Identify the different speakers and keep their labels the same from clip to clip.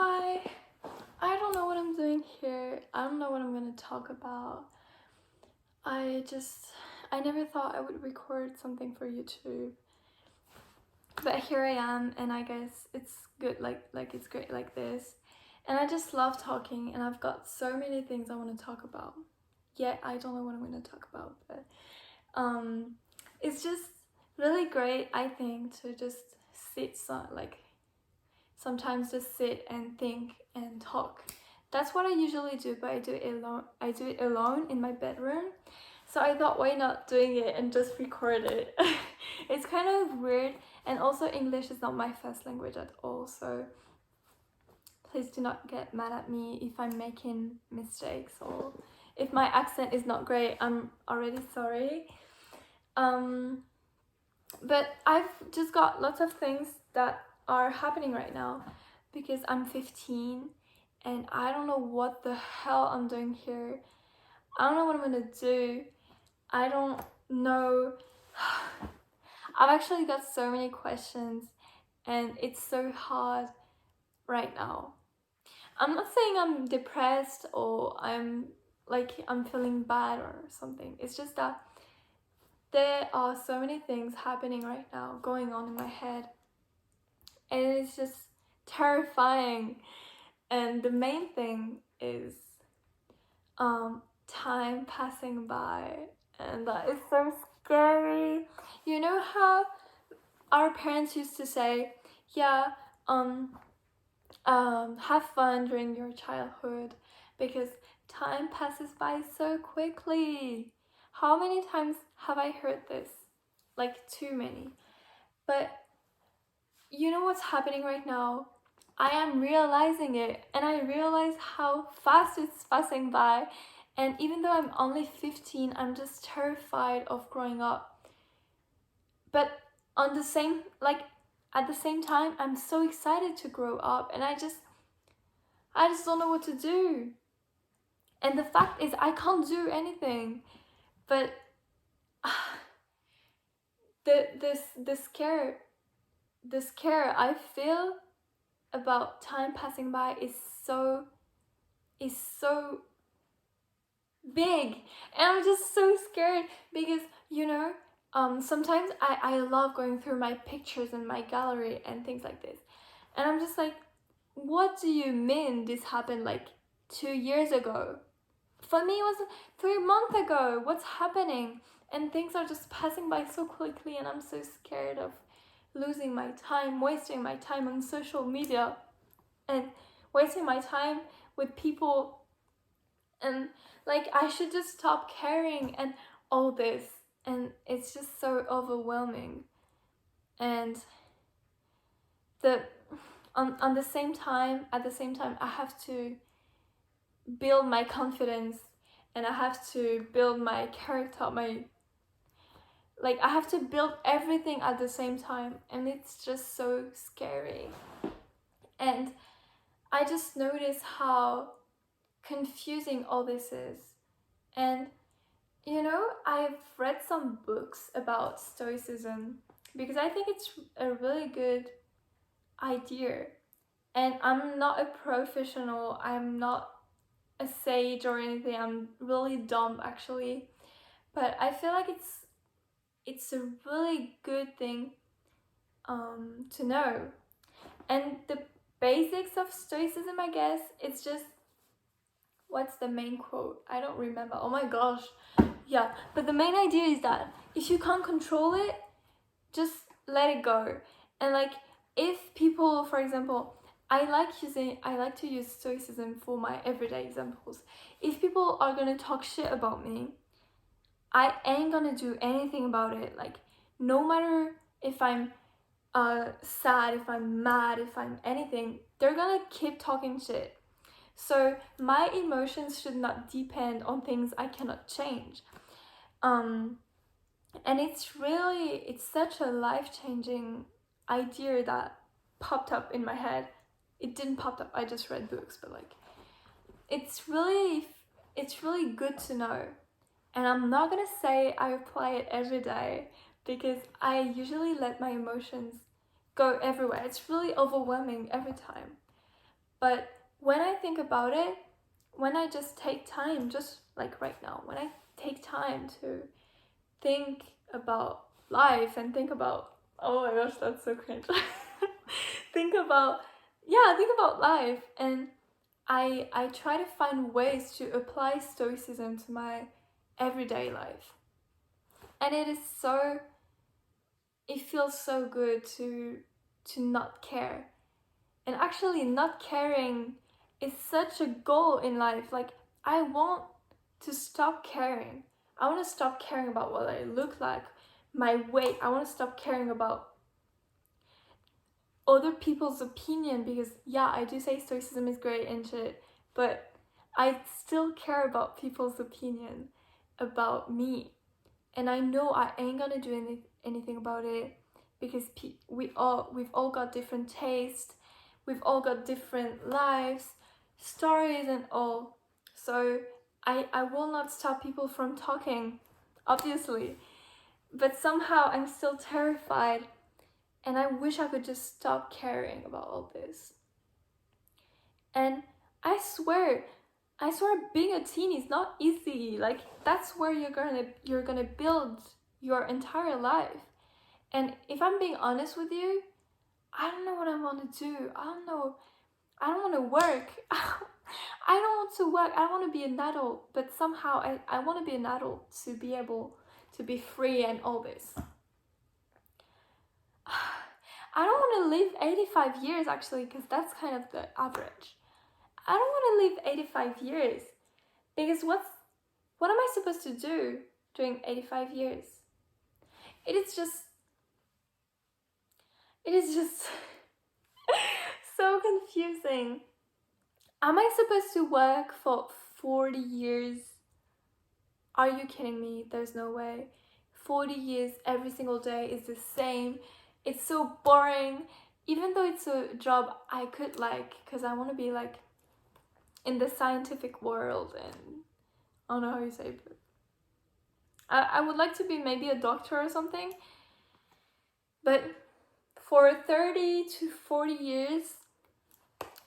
Speaker 1: Hi, I don't know what I'm doing here. I don't know what I'm gonna talk about. I never thought I would record something for YouTube. But here I am, and I guess it's good, like it's great like this. And I just love talking, and I've got so many things I want to talk about. Yet I don't know what I'm gonna talk about, but it's just really great, I think, to just sometimes just sit and think and talk. That's what I usually do, but I do it alone. I do it alone in my bedroom. So I thought, why not doing it and just record it? It's kind of weird, and also English is not my first language at all, so please do not get mad at me if I'm making mistakes or if my accent is not great. I'm already sorry. But I've just got lots of things that are happening right now because I'm 15 and I don't know what the hell I'm doing here. I don't know what I'm gonna do. I don't know. I've actually got so many questions and it's so hard right now. I'm not saying I'm depressed or I'm feeling bad or something. It's just that there are so many things happening right now going on in my head, and it's just terrifying. And the main thing is time passing by, and that is so scary. You know how our parents used to say, yeah, have fun during your childhood because time passes by so quickly. How many times have I heard this? Like, too many. But you know what's happening right now? I am realizing it, and I realize how fast it's passing by. And even though I'm only 15, I'm just terrified of growing up. But on the same, at the same time, I'm so excited to grow up, and I just don't know what to do. And the fact is, I can't do anything. But the scare I feel about time passing by is so big, and I'm just so scared because sometimes I love going through my pictures and my gallery and things like this, and I'm just like, what do you mean this happened like 2 years ago? For me it was 3 months ago. What's happening? And things are just passing by so quickly, and I'm so scared of losing my time, wasting my time on social media, and wasting my time with people, and I should just stop caring and all this, and it's just so overwhelming. And the on the same time at the same time I have to build my confidence, and I have to build my character, I have to build everything at the same time, and it's just so scary. And I just notice how confusing all this is. And I've read some books about stoicism because I think it's a really good idea. And I'm not a professional, I'm not a sage or anything, I'm really dumb actually. But I feel like it's a really good thing to know. And the basics of stoicism, I guess, it's just, what's the main quote? I don't remember. Oh my gosh. Yeah, but the main idea is that if you can't control it, just let it go. And if people, for example, I like to use stoicism for my everyday examples. If people are gonna talk shit about me, I ain't gonna do anything about it. No matter if I'm sad, if I'm mad, if I'm anything, they're gonna keep talking shit. So my emotions should not depend on things I cannot change. And it's such a life-changing idea that popped up in my head. It didn't pop up, I just read books, but it's really good to know. And I'm not gonna say I apply it every day because I usually let my emotions go everywhere. It's really overwhelming every time. But when I think about it, when I just take time, just like right now, when I take time to think about life and think about, oh my gosh, that's so cringe. think about life, and I try to find ways to apply stoicism to my everyday life. And it feels so good to not care. And actually not caring is such a goal in life. Like, I want to stop caring. I want to stop caring about what I look like, my weight. I want to stop caring about other people's opinion, because yeah, I do say stoicism is great and shit, but I still care about people's opinion about me. And I know I ain't gonna do anything about it, because we've all got different tastes, we've all got different lives, stories and all. So I will not stop people from talking, obviously, but somehow I'm still terrified, and I wish I could just stop caring about all this. And I swear being a teen is not easy. Like, that's where you're gonna build your entire life. And if I'm being honest with you, I don't know what I want to do. I don't know. I don't want to work. I don't want to work. I want to be an adult, but somehow I want to be an adult to be able to be free and all this. I don't want to live 85 years actually, because that's kind of the average. I don't want to live 85 years, because what am I supposed to do during 85 years? It is just so confusing. Am I supposed to work for 40 years? Are you kidding me? There's no way. 40 years every single day is the same. It's so boring, even though it's a job I could like, because I want to be like in the scientific world, and I don't know how you say it, but I would like to be maybe a doctor or something. But for 30 to 40 years,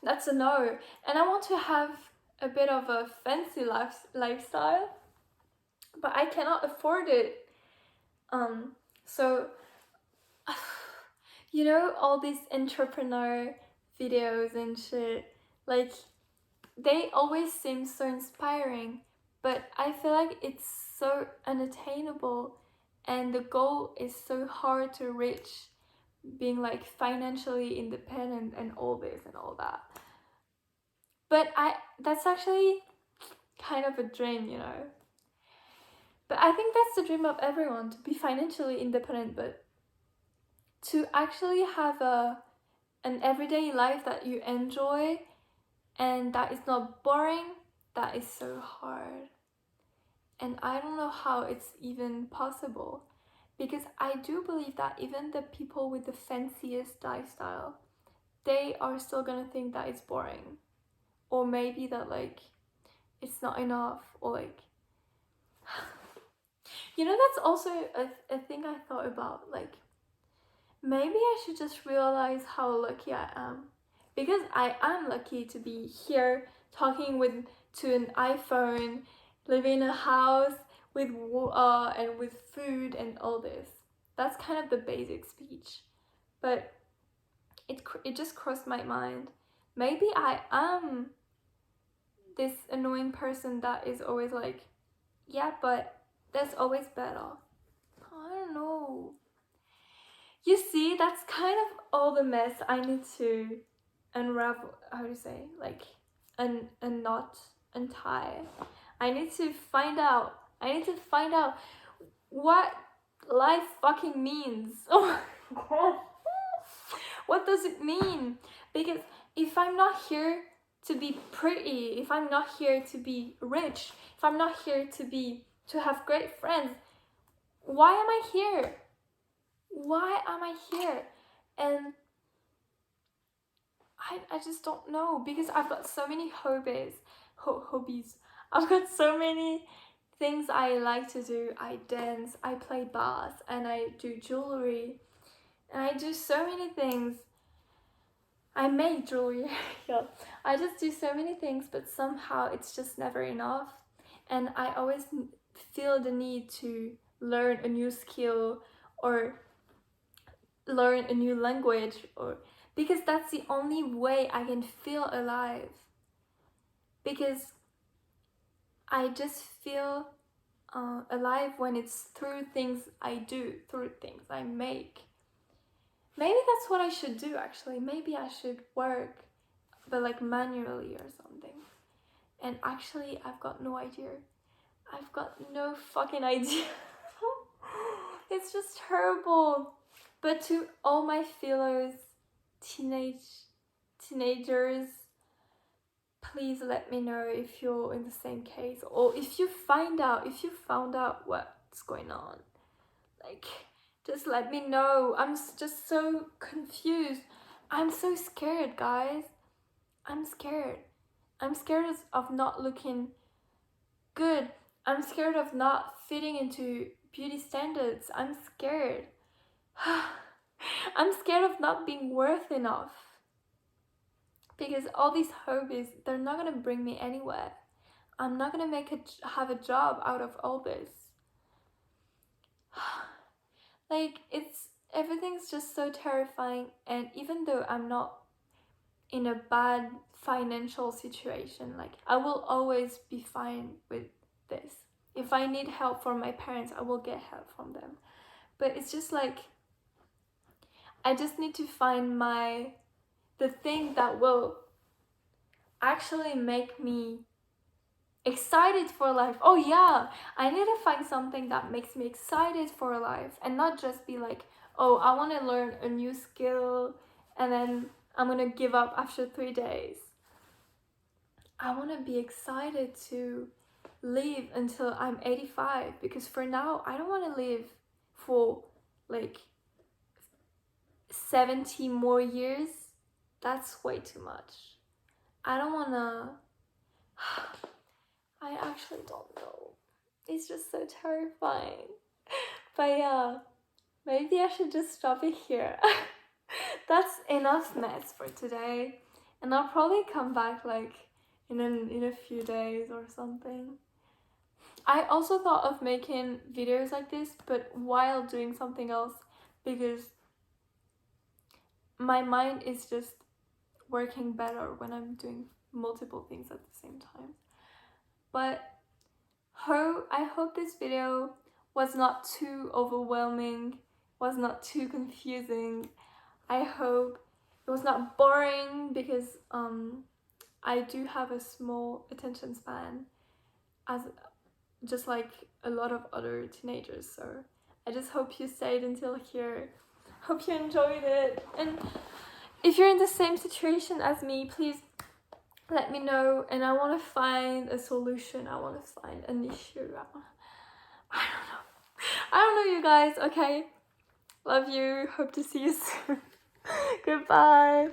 Speaker 1: that's a no. And I want to have a bit of a fancy lifestyle, but I cannot afford it. So you know, all these entrepreneur videos and shit, like, they always seem so inspiring, but I feel like it's so unattainable, and the goal is so hard to reach, being like financially independent and all this and all that. But that's actually kind of a dream, you know. But I think that's the dream of everyone, to be financially independent, but to actually have an everyday life that you enjoy and that is not boring, that is so hard. And I don't know how it's even possible, because I do believe that even the people with the fanciest lifestyle, they are still gonna think that it's boring, or maybe that like it's not enough, or like you know, that's also a thing I thought about. Like, maybe I should just realize how lucky I am, because I am lucky to be here talking to an iPhone, living in a house with water and with food and all this. That's kind of the basic speech, but it just crossed my mind. Maybe I am this annoying person that is always like, yeah, but there's always better. I don't know. You see, that's kind of all the mess I need to unravel. How do you say? Like, unknot, untie. I need to find out. What life fucking means. Oh my god. What does it mean? Because if I'm not here to be pretty, if I'm not here to be rich, if I'm not here to have great friends, why am I here? Why am I here? And I just don't know, because I've got so many hobbies. I've got so many things I like to do. I dance, I play bass, and I do jewelry, and I do so many things. I make jewelry. Yeah. I just do so many things, but somehow it's just never enough. And I always feel the need to learn a new skill or learn a new language, or because that's the only way I can feel alive. Because I just feel alive when it's through things I do, through things I make. Maybe that's what I should do actually. Maybe I should work, but like manually or something. And actually, I've got no idea. I've got no fucking idea. It's just terrible. But to all my fellows, teenagers, please let me know if you're in the same case, or if you found out what's going on. Like, just let me know. I'm just so confused. I'm so scared, guys. I'm scared. I'm scared of not looking good. I'm scared of not fitting into beauty standards. I'm scared. I'm scared of not being worth enough. Because all these hobbies, they're not gonna bring me anywhere. I'm not gonna have a job out of all this. Like, everything's just so terrifying. And even though I'm not in a bad financial situation, like, I will always be fine with this. If I need help from my parents, I will get help from them. But it's just like, I just need to find the thing that will actually make me excited for life. Oh yeah, I need to find something that makes me excited for life, and not just be like, oh, I want to learn a new skill and then I'm gonna give up after 3 days. I want to be excited to live until I'm 85, because for now I don't want to live for like 70 more years. That's way too much. I don't want to. I actually don't know. It's just so terrifying. But yeah, maybe I should just stop it here. That's enough mess for today. And I'll probably come back like in a few days or something. I also thought of making videos like this, but while doing something else, because my mind is just working better when I'm doing multiple things at the same time. But I hope this video was not too overwhelming, was not too confusing. I hope it was not boring, because I do have a small attention span, as just like a lot of other teenagers. So I just hope you stayed until here. Hope you enjoyed it. And if you're in the same situation as me, please let me know. And I want to find a solution. I want to find an issue. I don't know, you guys. Okay, love you. Hope to see you soon. Goodbye.